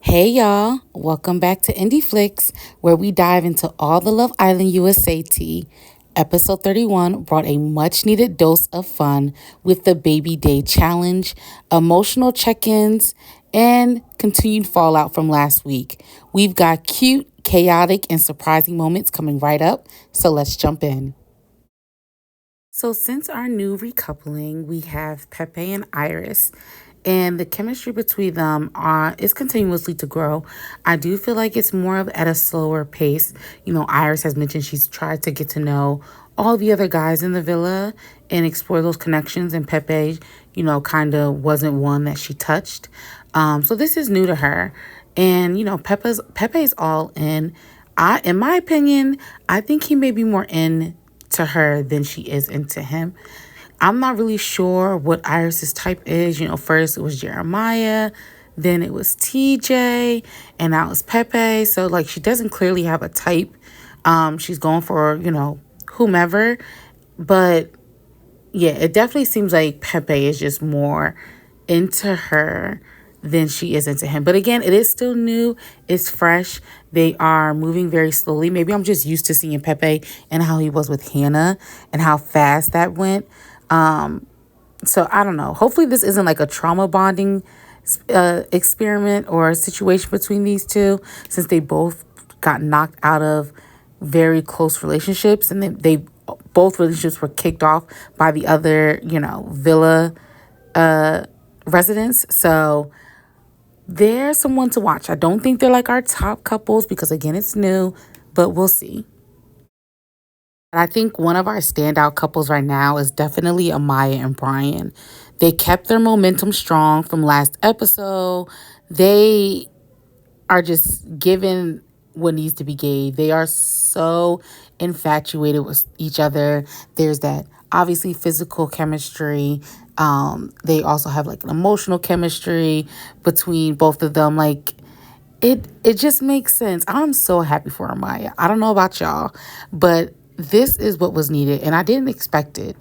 Hey y'all, welcome back to InDFlix, where we dive into all the Love Island USA tea. Episode 31 brought a much needed dose of fun with the Baby Day Challenge, emotional check ins, and continued fallout from last week. We've got cute, chaotic, and surprising moments coming right up, so let's jump in. So, since our new recoupling, we have Pepe and Iris, and the chemistry between them is continuously to grow. I do feel like it's more of at a slower pace. Iris has mentioned she's tried to get to know all the other guys in the villa and explore those connections, and Pepe, kind of wasn't one that she touched. So this is new to her, and Pepe's all in. In my opinion, I think he may be more in to her than she is into him. I'm not really sure what Iris's type is. First it was Jeremiah, then it was TJ, and now it's Pepe. So like she doesn't clearly have a type. She's going for, whomever. But yeah, it definitely seems like Pepe is just more into her than she is into him. But again, it is still new. It's fresh. They are moving very slowly. Maybe I'm just used to seeing Pepe and how he was with Hannah and how fast that went. So I don't know. Hopefully this isn't like a trauma bonding experiment or a situation between these two, since they both got knocked out of very close relationships, and they both relationships were kicked off by the other, villa residents. So they're someone to watch. I don't think they're like our top couples because again, it's new, but we'll see. And I think one of our standout couples right now is definitely Amaya and Brian. They kept their momentum strong from last episode. They are just given what needs to be gave. They are so infatuated with each other. There's that obviously physical chemistry. They also have like an emotional chemistry between both of them. Like it just makes sense. I'm so happy for Amaya. I don't know about y'all, but this is what was needed, and I didn't expect it,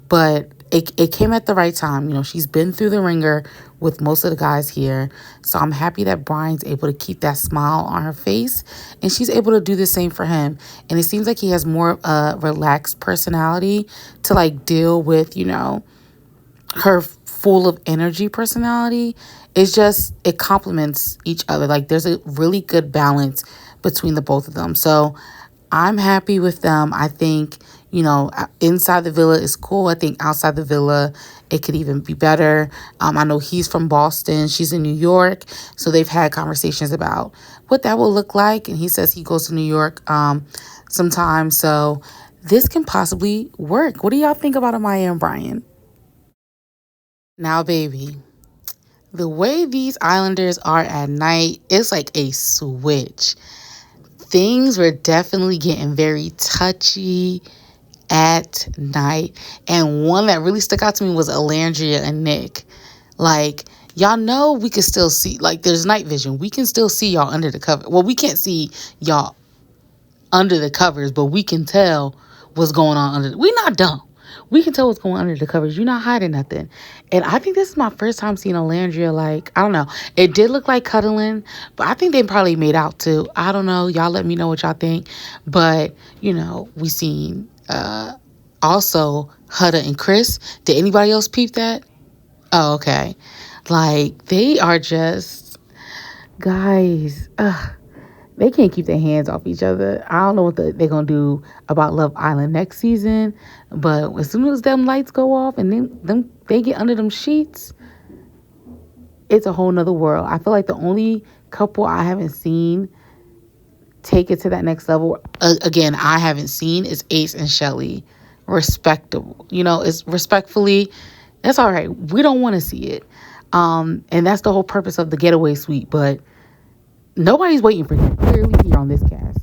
but it came at the right time. She's been through the ringer with most of the guys here, so I'm happy that Brian's able to keep that smile on her face, and she's able to do the same for him. And it seems like he has more relaxed personality to like deal with, her full of energy personality. It's just, it complements each other. Like there's a really good balance between the both of them. So I'm happy with them. I think, inside the villa is cool. I think outside the villa, it could even be better. I know he's from Boston. She's in New York. So they've had conversations about what that will look like. And he says he goes to New York sometime. So this can possibly work. What do y'all think about Amaya and Brian? Now, baby, the way these Islanders are at night, it's like a switch. Things were definitely getting very touchy at night. And one that really stuck out to me was Alandria and Nick. Like, y'all know we can still see, like, there's night vision. We can still see y'all under the cover. Well, we can't see y'all under the covers, but we can tell what's going on under. We're not dumb. We can tell what's going on under the covers. You're not hiding nothing. And I think this is my first time seeing Alandria, like, I don't know. It did look like cuddling, but I think they probably made out too. I don't know. Y'all let me know what y'all think. But, we seen also Hutta and Chris. Did anybody else peep that? Oh, okay. Like, they are just, guys, they can't keep their hands off each other. I don't know what they're going to do about Love Island next season, but as soon as them lights go off and then they get under them sheets, it's a whole nother world. I feel like the only couple I haven't seen take it to that next level, again, I haven't seen, is Ace and Shelly. Respectable. It's respectfully, that's all right. We don't want to see it. And that's the whole purpose of the getaway suite, but nobody's waiting for that clearly here on this cast.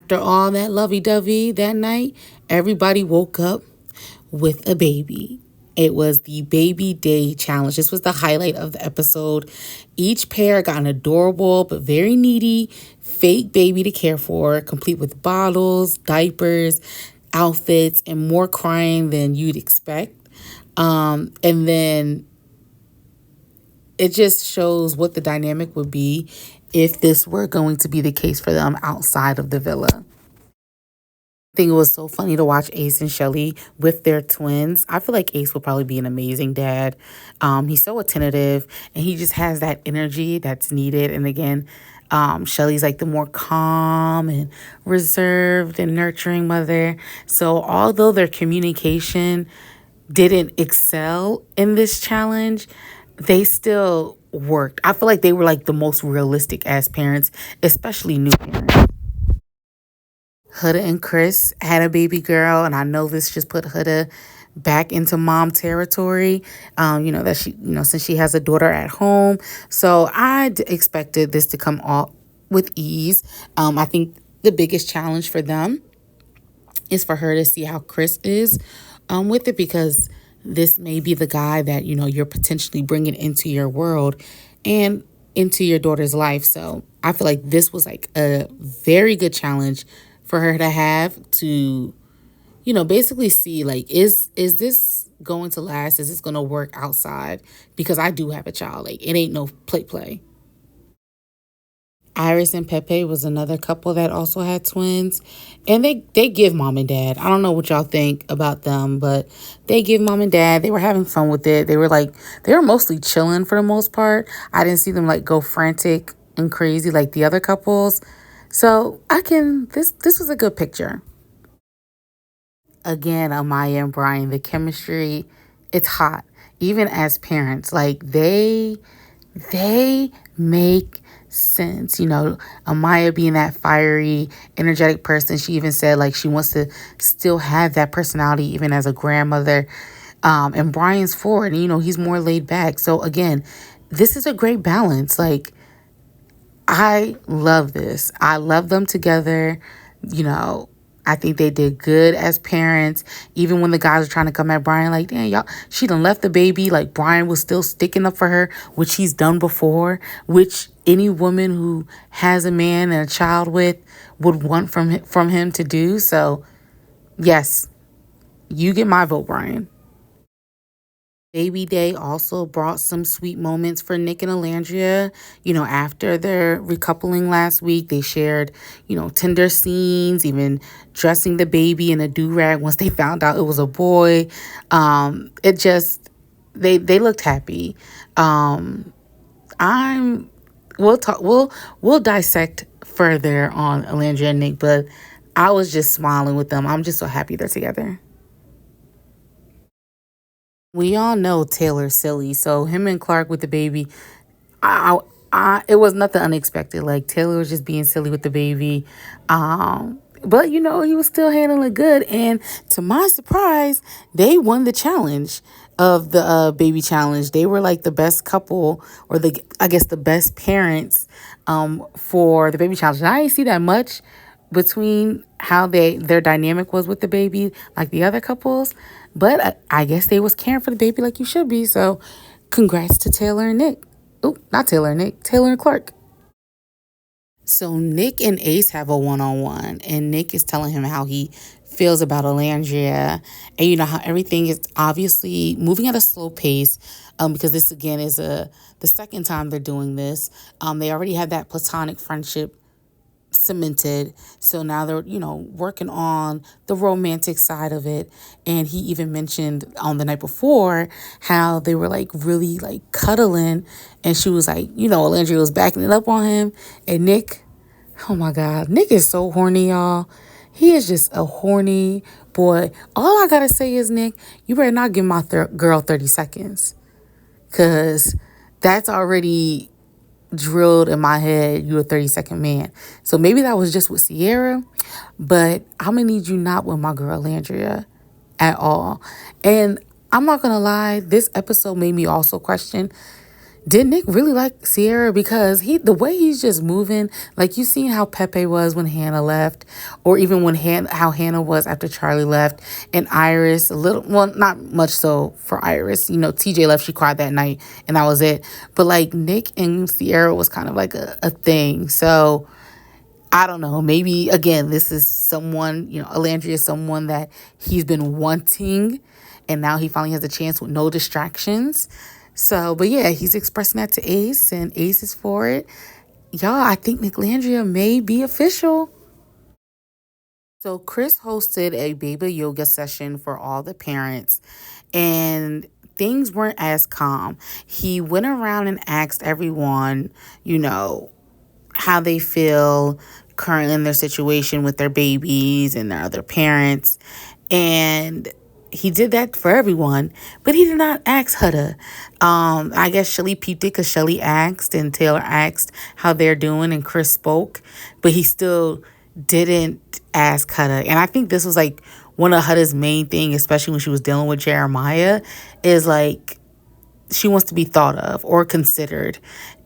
After all that lovey-dovey that night, everybody woke up with a baby. It was the Baby Day Challenge. This was the highlight of the episode. Each pair got an adorable but very needy fake baby to care for, complete with bottles, diapers, outfits, and more crying than you'd expect. And then it just shows what the dynamic would be if this were going to be the case for them outside of the villa. I think it was so funny to watch Ace and Shelly with their twins. I feel like Ace would probably be an amazing dad. He's so attentive and he just has that energy that's needed. And again, Shelly's like the more calm and reserved and nurturing mother. So although their communication didn't excel in this challenge, they still worked. I feel like they were like the most realistic as parents, especially new parents. Huda and Chris had a baby girl, and I know this just put Huda back into mom territory. That she, since she has a daughter at home, so expected this to come off with ease. I think the biggest challenge for them is for her to see how Chris is with it, because this may be the guy that you're potentially bringing into your world and into your daughter's life. So I feel like this was like a very good challenge for her to have to basically see, like, is this going to last? Is this going to work outside? Because I do have a child. Like, it ain't no play. Iris and Pepe was another couple that also had twins. And they give mom and dad. I don't know what y'all think about them, but they give mom and dad. They were having fun with it. They were mostly chilling for the most part. I didn't see them like go frantic and crazy like the other couples. So this was a good picture. Again, Amaya and Brian, the chemistry, it's hot. Even as parents, like they make sense. Amaya being that fiery, energetic person, she even said like she wants to still have that personality even as a grandmother. And Brian's forward, and he's more laid back. So again, this is a great balance. Like, I love this. I love them together. I think they did good as parents. Even when the guys were trying to come at Brian, like, damn, y'all, she done left the baby. Like, Brian was still sticking up for her, which he's done before, which any woman who has a man and a child with would want from him to do. So, yes, you get my vote, Brian. Baby Day also brought some sweet moments for Nick and Alandria. After their recoupling last week, they shared, tender scenes, even dressing the baby in a do-rag once they found out it was a boy. It just, they looked happy. We'll talk, we'll dissect further on Alandria and Nick, but I was just smiling with them. I'm just so happy they're together. We all know Taylor's silly, so him and Clark with the baby, I, it was nothing unexpected. Like, Taylor was just being silly with the baby, but he was still handling it good. And to my surprise, they won the challenge of the baby challenge. They were like the best couple, or the best parents, for the baby challenge. And I didn't see that much between how their dynamic was with the baby like the other couples, but I guess they was caring for the baby like you should be. So congrats to Taylor and Nick. Oh, not Taylor and Nick, Taylor and Clark. So Nick and Ace have a one-on-one, and Nick is telling him how he feels about Alandria, and how everything is obviously moving at a slow pace, because this again is the second time they're doing this. They already had that platonic friendship cemented, so now they're working on the romantic side of it. And he even mentioned on the night before how they were like really like cuddling, and she was like, Alandria was backing it up on him. And Nick, oh my god, Nick is so horny, y'all. He is just a horny boy. All I gotta say is, Nick, you better not give my girl 30 seconds, because that's already drilled in my head. You a 30-second man. So maybe that was just with Sierra, but I'm gonna need you not with my girl Landria at all. And I'm not gonna lie, this episode made me also question, did Nick really like Sierra? Because the way he's just moving, like, you seen how Pepe was when Hannah left, or even when how Hannah was after Charlie left, and Iris, a little, well, not much so for Iris. TJ left, she cried that night, and that was it. But like, Nick and Sierra was kind of like a thing. So I don't know. Maybe again, this is someone, Alandria is someone that he's been wanting, and now he finally has a chance with no distractions. So, but yeah, he's expressing that to Ace, and Ace is for it. Y'all, I think Nicklandria may be official. So Chris hosted a baby yoga session for all the parents, and things weren't as calm. He went around and asked everyone, how they feel currently in their situation with their babies and their other parents. And he did that for everyone, but he did not ask Hutta. I guess Shelly peeped it because Shelly asked and Taylor asked how they're doing, and Chris spoke, but he still didn't ask Hutta. And I think this was like one of Hutta's main thing, especially when she was dealing with Jeremiah, is like she wants to be thought of or considered.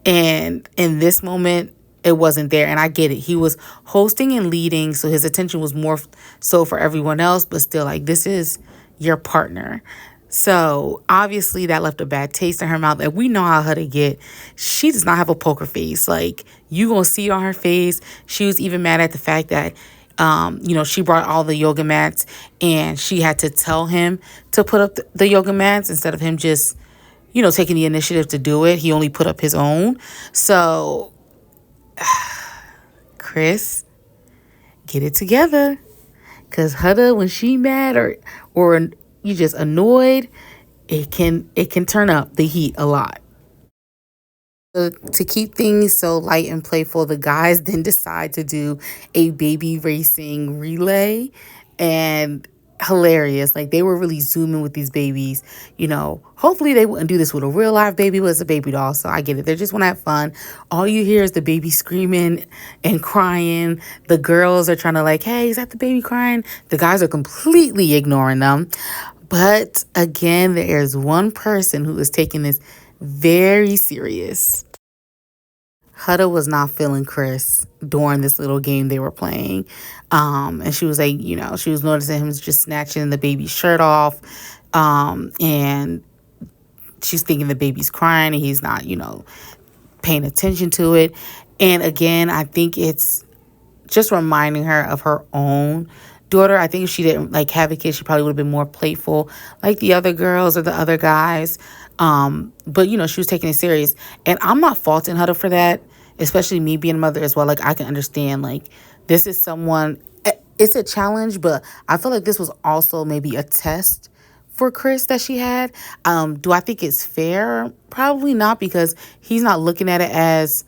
And in this moment, it wasn't there. And I get it. He was hosting and leading, so his attention was more so for everyone else, but still, like, this is your partner. So obviously that left a bad taste in her mouth. And we know how her to get. She does not have a poker face. Like, you gonna see it on her face. She was even mad at the fact that she brought all the yoga mats and she had to tell him to put up the yoga mats instead of him just taking the initiative to do it. He only put up his own. So, Chris, get it together. Because Hutta, when she mad or you just annoyed, it can turn up the heat a lot. So to keep things so light and playful, the guys then decide to do a baby racing relay, and hilarious. Like, they were really zooming with these babies. Hopefully they wouldn't do this with a real live baby, but it's a baby doll, so I get it. They just want to have fun. All you hear is the baby screaming and crying. The girls are trying to like, hey, is that the baby crying? The guys are completely ignoring them. But again, there's one person who is taking this very serious. Hutta was not feeling Chris during this little game they were playing. And she was like, she was noticing him just snatching the baby's shirt off. And she's thinking the baby's crying and he's not, paying attention to it. And again, I think it's just reminding her of her own daughter. I think if she didn't like have a kid, she probably would have been more playful like the other girls or the other guys. But she was taking it serious, and I'm not faulting her for that, especially me being a mother as well. Like, I can understand, like, this is someone, it's a challenge, but I feel like this was also maybe a test for Chris that she had. Do I think it's fair? Probably not, because he's not looking at it as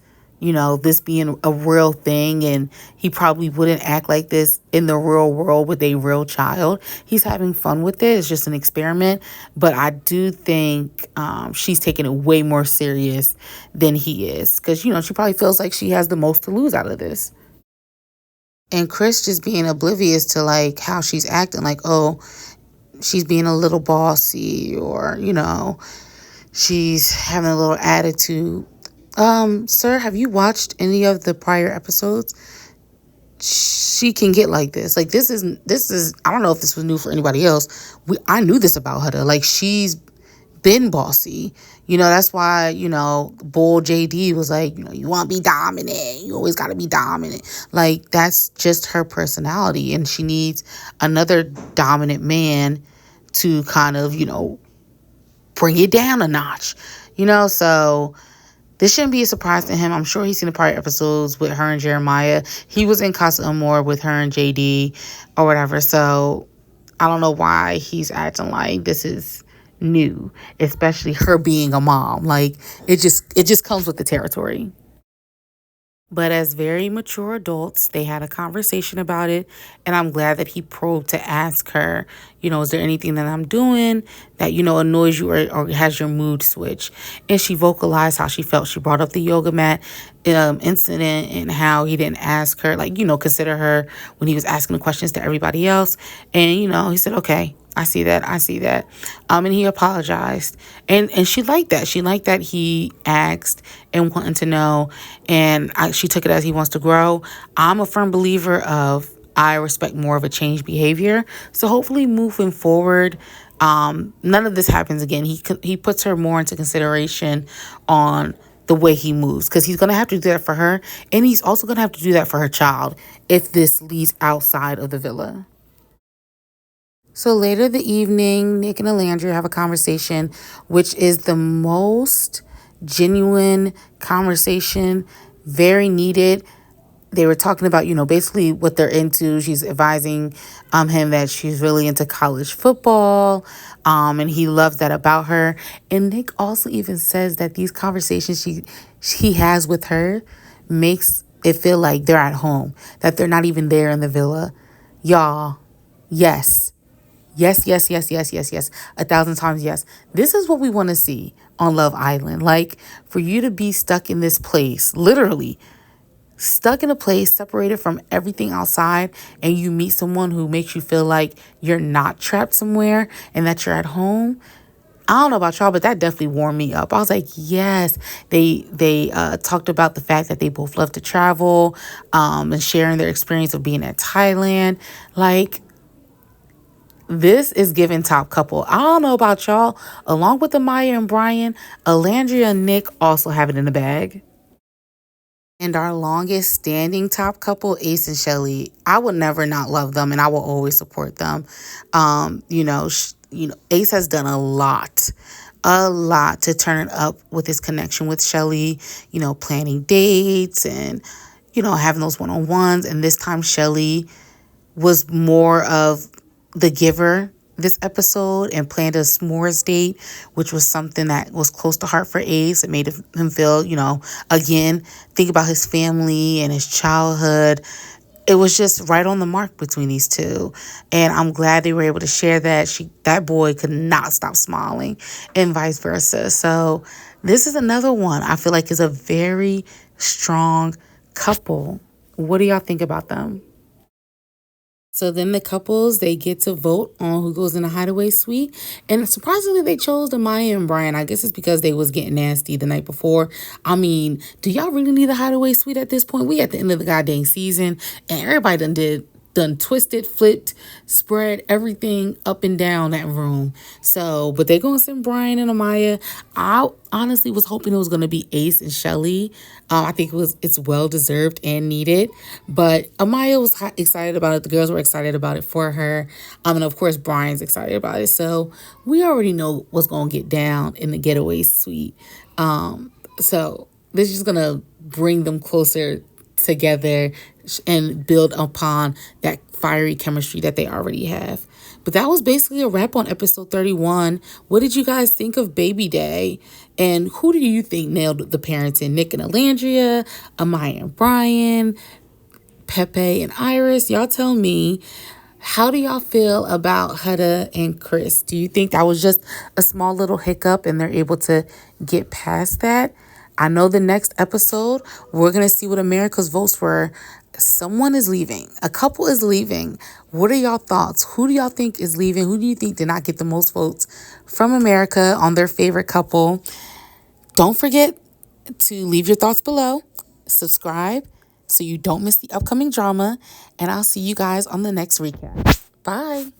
this being a real thing, and he probably wouldn't act like this in the real world with a real child. He's having fun with it. It's just an experiment. But I do think she's taking it way more serious than he is, because, she probably feels like she has the most to lose out of this. And Chris just being oblivious to, like, how she's acting, like, oh, she's being a little bossy, or, she's having a little attitude. Sir, have you watched any of the prior episodes? She can get like this. Like, this is I don't know if this was new for anybody else. I knew this about her. Like, she's been bossy. That's why, Bull JD was like, you want to be dominant. You always got to be dominant. Like, that's just her personality. And she needs another dominant man to kind of, bring it down a notch. So this shouldn't be a surprise to him. I'm sure he's seen the prior episodes with her and Jeremiah. He was in Casa Amor with her and JD or whatever. So I don't know why he's acting like this is new, especially her being a mom. Like, it just comes with the territory. But as very mature adults, they had a conversation about it. And I'm glad that he probed to ask her, is there anything that I'm doing that, annoys you or has your mood switch? And she vocalized how she felt. She brought up the yoga mat incident and how he didn't ask her, like, consider her when he was asking the questions to everybody else. And, he said, okay, I see that. And he apologized. And she liked that. She liked that he asked and wanted to know. And she took it as he wants to grow. I'm a firm believer of I respect more of a changed behavior. So hopefully moving forward, none of this happens again. He puts her more into consideration on the way he moves, because he's going to have to do that for her. And he's also going to have to do that for her child if this leads outside of the villa. So later the evening, Nick and Alandria have a conversation, which is the most genuine conversation, very needed. They were talking about, basically what they're into. She's advising him that she's really into college football, and he loves that about her. And Nick also even says that these conversations he has with her makes it feel like they're at home, that they're not even there in the villa. Y'all, yes. Yes, yes, yes, yes, yes, yes. 1,000 times yes. This is what we want to see on Love Island. Like, for you to be stuck in this place, literally stuck in a place separated from everything outside, and you meet someone who makes you feel like you're not trapped somewhere and that you're at home. I don't know about y'all, but that definitely warmed me up. I was like, yes. They talked about the fact that they both love to travel, and sharing their experience of being at Thailand. Like, this is giving top couple. I don't know about y'all. Along with Amaya and Brian, Alandria and Nick also have it in the bag. And our longest standing top couple, Ace and Shelly, I would never not love them, and I will always support them. Ace has done a lot to turn it up with his connection with Shelly. Planning dates and having those one-on-ones. And this time, Shelly was more of the giver this episode and planned a s'mores date, which was something that was close to heart for Ace. It made him feel, again, think about his family and his childhood. It was just right on the mark between these two. And I'm glad they were able to share that. That boy could not stop smiling, and vice versa. So this is another one I feel like is a very strong couple. What do y'all think about them? So then the couples, they get to vote on who goes in the Hideaway suite. And surprisingly, they chose Amaya and Brian. I guess it's because they was getting nasty the night before. I mean, do y'all really need a Hideaway suite at this point? We at the end of the goddamn season, and everybody done twisted, flipped, spread everything up and down that room. So, but they're going to send Brian and Amaya. I honestly was hoping it was going to be Ace and Shelly. I think it's well deserved and needed. But Amaya was excited about it. The girls were excited about it for her. And of course, Brian's excited about it. So we already know what's going to get down in the getaway suite. So this is going to bring them closer together and build upon that fiery chemistry that they already have. But that was basically a wrap on episode 31. What did you guys think of Baby Day? And who do you think nailed the parenting? Nick and Alandria, Amaya and Brian, Pepe and Iris? Y'all tell me. How do y'all feel about Hutta and Chris? Do you think that was just a small little hiccup and they're able to get past that? I know the next episode, we're going to see what America's votes were. Someone is leaving. A couple is leaving. What are y'all thoughts? Who do y'all think is leaving? Who do you think did not get the most votes from America on their favorite couple? Don't forget to leave your thoughts below. Subscribe so you don't miss the upcoming drama. And I'll see you guys on the next recap. Bye.